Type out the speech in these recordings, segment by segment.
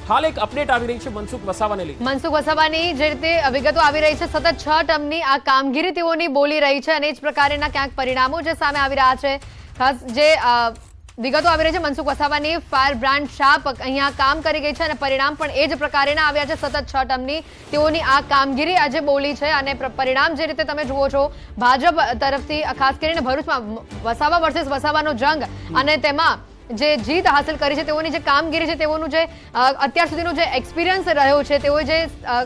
હાલ એક અપડેટ આવી રહી છે મનસુખ વસાવાને લઈને। મનસુખ વસાવાની જે રીતે વિગતો આવી રહી છે, સતત 6 ટર્મની આ કામગીરી તેઓની બોલી રહી છે અને એ જ પ્રકારના ક્યાંક પરિણામો જે સામે આવી રહ્યા છે। ખાસ જે વિગતો આવી રહી છે, મનસુખ વસાવાની ફાયર બ્રાન્ડ શાપ અહીંયા કામ કરી ગઈ છે અને પરિણામ પણ એ જ પ્રકારના આવ્યા છે। સતત 6 ટર્મની તેઓની આ કામગીરી આજે બોલી છે અને પરિણામ જે રીતે તમે જુઓ છો, ભાજપ તરફથી ખાસ કરીને ભરૂચમાં વસાવા વર્સિસ વસાવાનો જંગ અને તેમાં જે જીત હાંસલ કરી છે, તેઓની જે કામગીરી છે, તેઓનું જે અત્યાર સુધીનો જે એક્સપિરિયન્સ રહ્યો છે, તેઓએ જે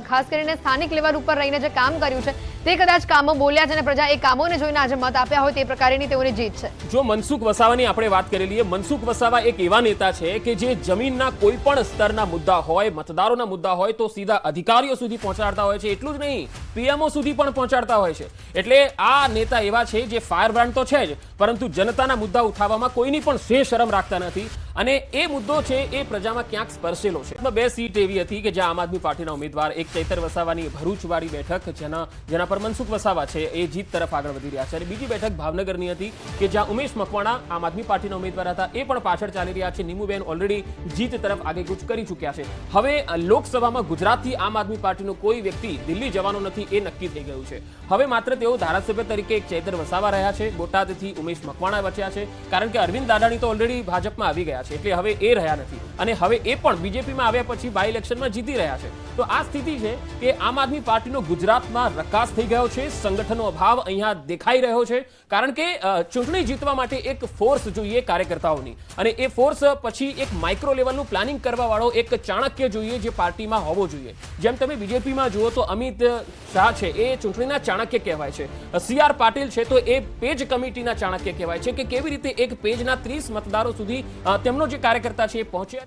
ખાસ કરીને સ્થાનિક લેવલ ઉપર રહીને જે કામ કર્યું છે, તે કદાચ કામો બોલ્યા છે અને પ્રજા એ કામોને જોઈને આજે મત આપ્યા હોય તે પ્રકારની તેઓની જીત છે। જો મનસુખ વસાવાની આપણે વાત કરી લઈએ, મનસુખ વસાવા એક એવા નેતા છે કે જે જમીનના કોઈ પણ સ્તરના મુદ્દા હોય, મતદારોના મુદ્દા હોય તો સીધા અધિકારીઓ સુધી પહોંચાડતા હોય છે। એટલું જ નહીં, પીએમઓ સુધી પણ પહોંચાડતા હોય છે। એટલે આ નેતા એવા છે જે ફાયર બ્રાન્ડ તો છે જ, પરંતુ જનતાના મુદ્દા ઉઠાવવામાં કોઈની પણ સે શરમ રાખતા નથી અને એ મુદ્દો છે એ પ્રજામાં ક્યાંક સ્પર્શેલો છે। 2 સીટ એવી હતી કે જ્યાં આમ આદમી પાર્ટીના ઉમેદવાર, એક ચૈતર વસાવાની ભરૂચવાળી બેઠક જેના પર મનસુખ વસાવા છે એ જીત તરફ આગળ વધી રહ્યા છે અને બીજી બેઠક ભાવનગરની હતી કે જ્યાં ઉમેશ મકવાણા આમ આદમી પાર્ટીના ઉમેદવાર હતા, એ પણ પાછળ ચાલી રહ્યા છે। નીમુબેન ઓલરેડી જીત તરફ આગેકૂચ કરી ચૂક્યા છે। હવે લોકસભામાં ગુજરાતથી આમ આદમી પાર્ટીનો કોઈ વ્યક્તિ દિલ્હી જવાનો નથી એ નક્કી થઈ ગયું છે। હવે માત્ર તેઓ ધારાસભ્ય તરીકે એક ચૈતર વસાવા રહ્યા છે, બોટાદથી ઉમેશ મકવાણા બચ્યા છે, કારણ કે અરવિંદ દાડાણી તો ઓલરેડી ભાજપમાં આવી ગયા છે, એટલે હવે એ રહ્યા નથી અને હવે એ પણ બીજેપીમાં આવ્યા પછી બાય ઇલેક્શનમાં જીતી રહ્યા છે। તો આ સ્થિતિ છે કે આમ આદમી પાર્ટીનો ગુજરાતમાં રકાસ થઈ ગયો છે, સંગઠનનો અભાવ અહીંયા દેખાઈ રહ્યો છે, કારણ કે ચૂંટણી જીતવા માટે એક ફોર્સ જોઈએ કાર્યકર્તાઓની અને એ ફોર્સ પછી એક માઇક્રો લેવલનું પ્લાનિંગ કરવા વાળો એક ચાણક્ય જોઈએ જે પાર્ટીમાં હોવો જોઈએ। જેમ તમે બીજેપીમાં જુઓ તો અમિત શાહ છે એ ચૂંટણીના ચાણક્ય કહેવાય છે, CR પાટીલ છે તો એ પેજ કમિટીના ચાણક્ય કહેવાય છે કે કેવી રીતે એક પેજના 30 મતદારો સુધી તેમનો જે કાર્યકર્તા છે એ પહોંચ્યા।